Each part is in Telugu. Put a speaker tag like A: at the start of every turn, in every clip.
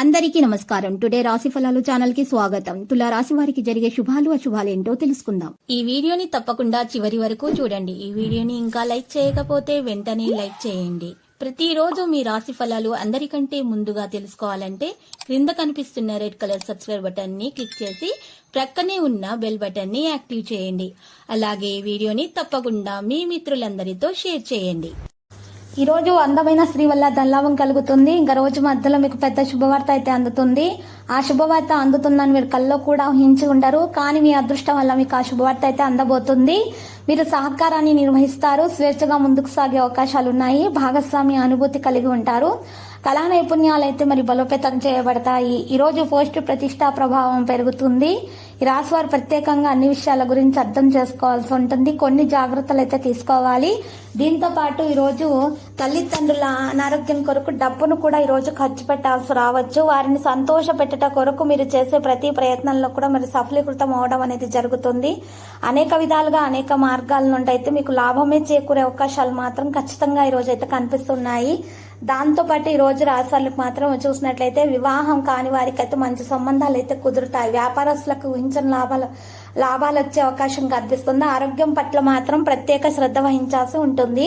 A: అందరికీ నమస్కారం. టుడే రాశి ఫలాలు ఛానల్ కి స్వాగతం. తులా రాశి వారికి జరిగే శుభాలు అశుభాలేంటో తెలుసుకుందాం. ఈ వీడియోని తప్పకుండా చివరి వరకు చూడండి. ఈ వీడియోని ఇంకా లైక్ చేయకపోతే వెంటనే లైక్ చేయండి. ప్రతిరోజు మీ రాశి ఫలాలు అందరికంటే ముందుగా తెలుసుకోవాలంటే క్రింద కనిపిస్తున్న రెడ్ కలర్ సబ్స్క్రైబ్ బటన్ ని క్లిక్ చేసి ప్రక్కనే ఉన్న బెల్ బటన్ ని యాక్టివ్ చేయండి. అలాగే వీడియోని తప్పకుండా మీ మిత్రులందరితో షేర్ చేయండి. ఈ రోజు అందమైన స్త్రీ వల్ల ధనలాభం కలుగుతుంది. ఇంకా రోజు మధ్యలో మీకు పెద్ద శుభవార్త అయితే అందుతుంది. ఆ శుభవార్త అందుతుందని మీరు కల్లో కూడా ఊహించి ఉండరు. కానీ మీ అదృష్టం వల్ల మీకు ఆ శుభవార్త అయితే అందబోతుంది. మీరు సహకారాన్ని నిర్వహిస్తారు. స్వేచ్ఛగా ముందుకు సాగే అవకాశాలు ఉన్నాయి. భాగస్వామి అనుభూతి కలిగి ఉంటారు. కళా నైపుణ్యాలు అయితే మరి బలోపేతం చేయబడతాయి. ఈ రోజు పోస్ట్ ప్రతిష్టా ప్రభావం పెరుగుతుంది. ఈ రాశి వారు ప్రత్యేకంగా అన్ని విషయాల గురించి అర్థం చేసుకోవాల్సి ఉంటుంది. కొన్ని జాగ్రత్తలు అయితే తీసుకోవాలి. దీంతో పాటు ఈ రోజు తల్లిదండ్రుల అనారోగ్యం కొరకు డబ్బును కూడా ఈ రోజు ఖర్చు పెట్టాల్సి రావచ్చు. వారిని సంతోష పెట్టట కొరకు మీరు చేసే ప్రతి ప్రయత్నంలో కూడా మరి సఫలీకృతం అవడం అనేది జరుగుతుంది. అనేక విధాలుగా అనేక మార్గాల నుండి అయితే మీకు లాభమే చేకూరే అవకాశాలు మాత్రం ఖచ్చితంగా ఈ రోజు అయితే కనిపిస్తున్నాయి. దాంతో పాటు ఈ రోజు రాశులకు మాత్రం చూసినట్లయితే వివాహం కాని వారికి అయితే మంచి సంబంధాలు అయితే కుదురుతాయి. వ్యాపారస్తులకు ఊహించిన లాభాలు వచ్చే అవకాశం కనిపిస్తుంది. ఆరోగ్యం పట్ల మాత్రం ప్రత్యేక శ్రద్ధ వహించాల్సి ఉంటుంది.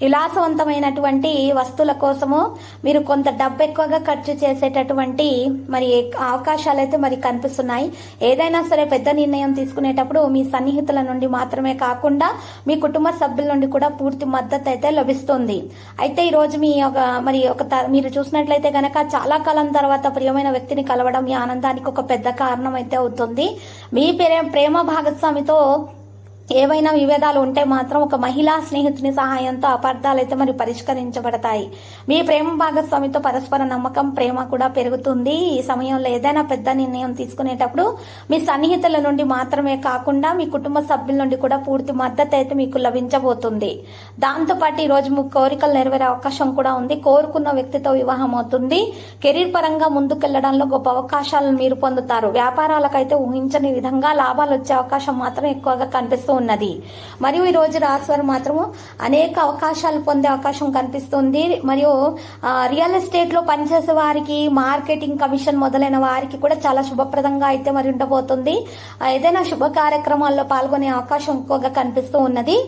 A: విలాసవంతమైనటువంటి వస్తువుల కోసము మీరు కొంత డబ్బు ఎక్కువగా ఖర్చు చేసేటటువంటి మరి అవకాశాలు అయితే మరి కనిపిస్తున్నాయి. ఏదైనా సరే పెద్ద నిర్ణయం తీసుకునేటప్పుడు మీ సన్నిహితుల నుండి మాత్రమే కాకుండా మీ కుటుంబ సభ్యుల నుండి కూడా పూర్తి మద్దతు అయితే లభిస్తుంది. అయితే ఈ రోజు మీరు చూసినట్లయితే గనక చాలా కాలం తర్వాత ప్రియమైన వ్యక్తిని కలవడం మీ ఆనందానికి ఒక పెద్ద కారణం అయితే అవుతుంది. మీ ప్రేమ భాగస్వామితో ఏవైనా విభేదాలు ఉంటే మాత్రం ఒక మహిళా స్నేహితుని సహాయంతో అపార్థాలు అయితే మరి పరిష్కరించబడతాయి. మీ ప్రేమ భాగస్వామితో పరస్పర నమ్మకం ప్రేమ కూడా పెరుగుతుంది. ఈ సమయంలో ఏదైనా పెద్ద నిర్ణయం తీసుకునేటప్పుడు మీ సన్నిహితుల నుండి మాత్రమే కాకుండా మీ కుటుంబ సభ్యుల నుండి కూడా పూర్తి మద్దతు అయితే మీకు లభించబోతుంది. దాంతోపాటు ఈ రోజు మీ కోరికలు నెరవేరే అవకాశం కూడా ఉంది. కోరుకున్న వ్యక్తితో వివాహం అవుతుంది. కెరీర్ పరంగా ముందుకెళ్లడంలో గొప్ప అవకాశాలను మీరు పొందుతారు. వ్యాపారాలకైతే ఊహించని విధంగా లాభాలు వచ్చే అవకాశం మాత్రం ఎక్కువగా కనిపిస్తుంది ఉన్నది. మరియు ఈ రోజు రాశివారు మాత్రము అనేక అవకాశాలు పొందే అవకాశం కనిపిస్తుంది. మరియు రియల్ ఎస్టేట్ లో పనిచేసే వారికి, మార్కెటింగ్ కమిషన్ మొదలైన వారికి కూడా చాలా శుభప్రదంగా అయితే మరి ఉండబోతుంది. ఏదైనా శుభ కార్యక్రమాల్లో పాల్గొనే అవకాశం ఎక్కువగా కనిపిస్తూ ఉన్నది.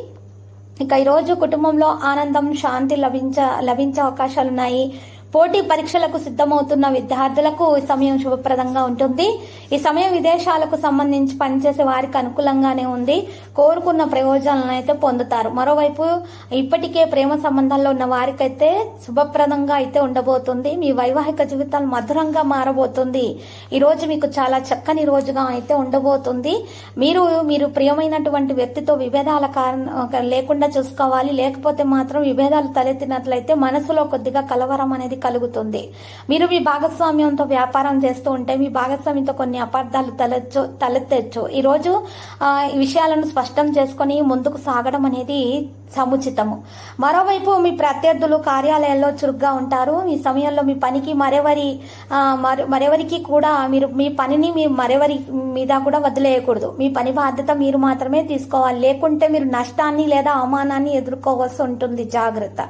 A: ఇక ఈ రోజు కుటుంబంలో ఆనందం, శాంతి లభించే అవకాశాలున్నాయి. పోటీ పరీక్షలకు సిద్ధమవుతున్న విద్యార్థులకు ఈ సమయం శుభప్రదంగా ఉంటుంది. ఈ సమయం విదేశాలకు సంబంధించి పనిచేసే వారికి అనుకూలంగానే ఉంది. కోరుకున్న ప్రయోజనాలను అయితే పొందుతారు. మరోవైపు ఇప్పటికే ప్రేమ సంబంధాల్లో ఉన్న వారికైతే శుభప్రదంగా అయితే ఉండబోతుంది. మీ వైవాహిక జీవితాలు మధురంగా మారబోతుంది. ఈ రోజు మీకు చాలా చక్కని రోజుగా అయితే ఉండబోతుంది. మీరు ప్రియమైనటువంటి వ్యక్తితో విభేదాల లేకుండా చూసుకోవాలి. లేకపోతే మాత్రం విభేదాలు తలెత్తినట్లయితే మనసులో కొద్దిగా కలవరం అనేది కలుగుతుంది. మీరు మీ భాగస్వామ్యంతో వ్యాపారం చేస్తూ ఉంటే మీ భాగస్వామ్యంతో కొన్ని అపార్థాలు తలెత్తచ్చు. ఈ రోజు ఈ విషయాలను స్పష్టం చేసుకుని ముందుకు సాగడం అనేది సముచితము. మరోవైపు మీ ప్రత్యర్థులు కార్యాలయాల్లో చురుగ్గా ఉంటారు. ఈ సమయంలో మీ పనికి మరెవరికి కూడా మీరు మీ పనిని మీ మరెవరి మీద కూడా వదిలేయకూడదు. మీ పని బాధ్యత మీరు మాత్రమే తీసుకోవాలి. లేకుంటే మీరు నష్టాన్ని లేదా అవమానాన్ని ఎదుర్కోవాల్సి ఉంటుంది. జాగ్రత్త.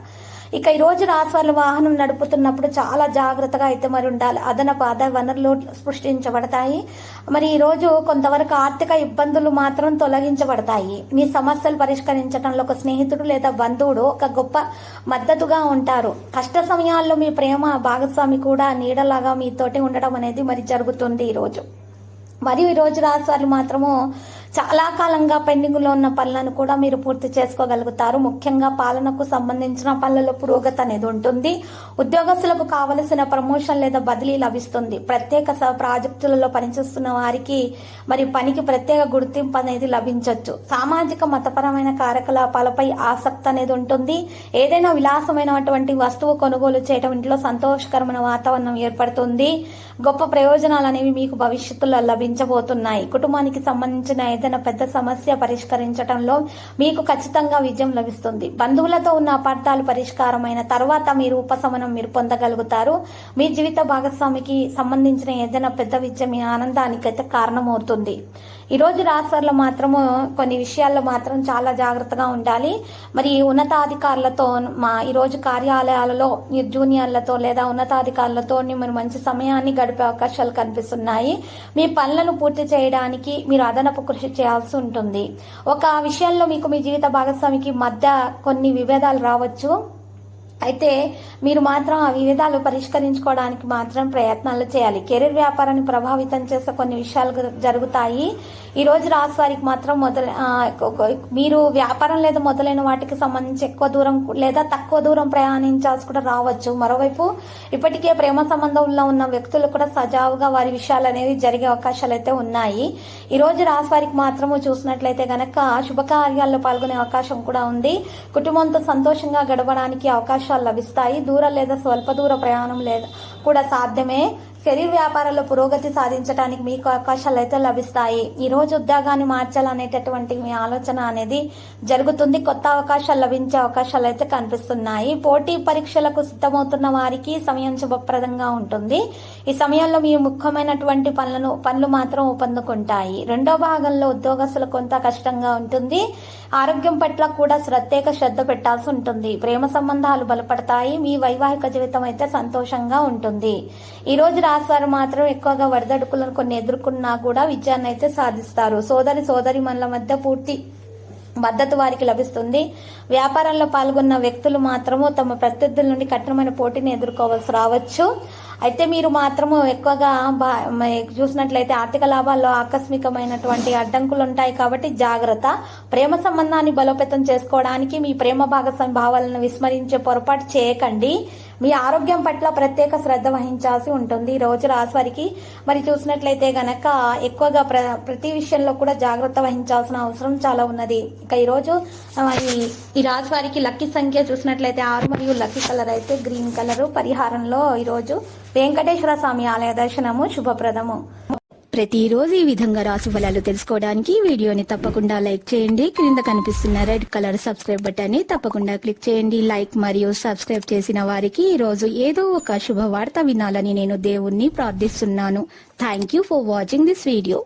A: ఇక ఈ రోజు రాశివారు వాహనం నడుపుతున్నప్పుడు చాలా జాగ్రత్తగా అయితే మరి ఉండాలి. అదనపు ఆదాయ వనరులు సృష్టించబడతాయి. మరి ఈ రోజు కొంతవరకు ఆర్థిక ఇబ్బందులు మాత్రం తొలగించబడతాయి. మీ సమస్యలు పరిష్కరించడంలో ఒక స్నేహితుడు లేదా బంధువుడు ఒక గొప్ప మద్దతుగా ఉంటారు. కష్ట సమయాల్లో మీ ప్రేమ భాగస్వామి కూడా నీడలాగా మీతోటి ఉండడం అనేది మరి జరుగుతుంది ఈ రోజు. మరియు ఈ రోజు రాశివారు మాత్రము చాలా కాలంగా పెండింగ్ లో ఉన్న పనులను కూడా మీరు పూర్తి చేసుకోగలుగుతారు. ముఖ్యంగా పాలనకు సంబంధించిన పనులలో పురోగతి అనేది ఉంటుంది. ఉద్యోగస్తులకు కావలసిన ప్రమోషన్ లేదా బదిలీ లభిస్తుంది. ప్రత్యేక ప్రాజెక్టులలో పనిచేస్తున్న వారికి మరి పనికి ప్రత్యేక గుర్తింపు అనేది లభించవచ్చు. సామాజిక మతపరమైన కార్యకలాపాలపై ఆసక్తి అనేది ఉంటుంది. ఏదైనా విలాసమైనటువంటి వస్తువు కొనుగోలు చేయడం ఇంట్లో సంతోషకరమైన వాతావరణం ఏర్పడుతుంది. గొప్ప ప్రయోజనాలు అనేవి మీకు భవిష్యత్తులో లభించబోతున్నాయి. కుటుంబానికి సంబంధించిన ఏదైనా పెద్ద సమస్య పరిష్కరించడంలో మీకు ఖచ్చితంగా విజయం లభిస్తుంది. బంధువులతో ఉన్న అపార్థాలు పరిష్కారమైన తర్వాత మీరు ఉపశమనం పొందగలుగుతారు. మీ జీవిత భాగస్వామికి సంబంధించిన ఏదైనా పెద్ద విజయం మీ ఆనందానికైతే కారణమవుతుంది. ఈ రోజు రాశివారిలో మాత్రము కొన్ని విషయాల్లో మాత్రం చాలా జాగ్రత్తగా ఉండాలి. మరి ఉన్నతాధికారులతో ఈ రోజు కార్యాలయాలలో జూనియర్లతో లేదా ఉన్నతాధికారులతో మీరు మంచి సమయాన్ని గడిపే అవకాశాలు కనిపిస్తున్నాయి. మీ పనులను పూర్తి చేయడానికి మీరు అదనపు కృషి చేయాల్సి ఉంటుంది. ఒక విషయంలో మీకు మీ జీవిత భాగస్వామికి మధ్య కొన్ని విభేదాలు రావచ్చు. అయితే మీరు మాత్రం ఆ విభేదాలు పరిష్కరించుకోవడానికి మాత్రం ప్రయత్నాలు చేయాలి. కెరీర్ వ్యాపారాన్ని ప్రభావితం చేసే కొన్ని విషయాలు జరుగుతాయి. ఈ రోజు రాశి వారికి మాత్రం మీరు వ్యాపారం లేదా మొదలైన వాటికి సంబంధించి ఎక్కువ దూరం లేదా తక్కువ దూరం ప్రయాణించాల్సి కూడా రావచ్చు. మరోవైపు ఇప్పటికే ప్రేమ సంబంధంలో ఉన్న వ్యక్తులు కూడా సజావుగా వారి విషయాలు అనేవి జరిగే అవకాశాలు అయితే ఉన్నాయి. ఈ రోజు రాశి వారికి మాత్రము చూసినట్లయితే గనక శుభకార్యాల్లో పాల్గొనే అవకాశం కూడా ఉంది. కుటుంబంతో సంతోషంగా గడపడానికి అవకాశం లభిస్తాయి. దూర లేదా స్వల్ప దూర ప్రయాణం లేదా కూడా సాధ్యమే. కెరీర్ వ్యాపారాల్లో పురోగతి సాధించడానికి మీకు అవకాశాలు అయితే లభిస్తాయి. ఈ రోజు ఉద్యోగాన్ని మార్చాలనేటటువంటి మీ ఆలోచన అనేది జరుగుతుంది. కొత్త అవకాశాలు లభించే అవకాశాలు అయితే కనిపిస్తున్నాయి. పోటీ పరీక్షలకు సిద్ధమవుతున్న వారికి సమయం శుభప్రదంగా ఉంటుంది. ఈ సమయంలో మీ ముఖ్యమైనటువంటి పనులు మాత్రం పొందుకుంటాయి. రెండో భాగంలో ఉద్యోగస్తులు కొంత కష్టంగా ఉంటుంది. ఆరోగ్యం పట్ల కూడా ప్రత్యేక శ్రద్ధ పెట్టాల్సి ఉంటుంది. ప్రేమ సంబంధాలు బలపడతాయి. మీ వైవాహిక జీవితం అయితే సంతోషంగా ఉంటుంది. ఈ రోజు రాశివారు మాత్రం ఎక్కువగా వడదడుకులను కొన్ని ఎదుర్కొన్నా కూడా విజయాన్ని అయితే సాధిస్తారు. సోదరి మనుల మధ్య పూర్తి మద్దతు వారికి లభిస్తుంది. వ్యాపారంలో పాల్గొన్న వ్యక్తులు మాత్రము తమ ప్రత్యర్థుల నుండి కఠినమైన పోటీని ఎదుర్కోవాల్సి రావచ్చు. అయితే మీరు మాత్రము ఎక్కువగా చూసినట్లయితే ఆర్థిక లాభాల్లో ఆకస్మికమైనటువంటి అడ్డంకులు ఉంటాయి కాబట్టి జాగ్రత్త. ప్రేమ సంబంధాన్ని బలోపేతం చేసుకోవడానికి మీ ప్రేమ భాగస్వామి భావాలను విస్మరించే పొరపాటు చేయకండి. మీ ఆరోగ్యం పట్ల ప్రత్యేక శ్రద్ధ వహించాల్సి ఉంటుంది. ఈ రోజు రాశి వారికి మరి చూసినట్లయితే గనక ఎక్కువగా ప్రతి విషయంలో కూడా జాగ్రత్త వహించాల్సిన అవసరం చాలా ఉన్నది. ఇక ఈరోజు ఈ రాశి వారికి లక్కీ సంఖ్య చూసినట్లయితే 6 మరియు లక్కీ కలర్ అయితే గ్రీన్ కలర్. పరిహారంలో ఈరోజు వెంకటేశ్వర స్వామి ఆలయ దర్శనము శుభప్రదము. ప్రతిరోజు ఈ విధంగా రాశి ఫలాలు తెలుసుకోవడానికి వీడియోని తప్పకుండా లైక్ చేయండి. క్రింద కనిపిస్తున్న రెడ్ కలర్ సబ్స్క్రైబ్ బటన్ ని తప్పకుండా క్లిక్ చేయండి. లైక్ మరియు సబ్స్క్రైబ్ చేసిన వారికి ఈ రోజు ఏదో ఒక శుభవార్త వినాలని నేను దేవుణ్ణి ప్రార్థిస్తున్నాను. Thank you for watching this video.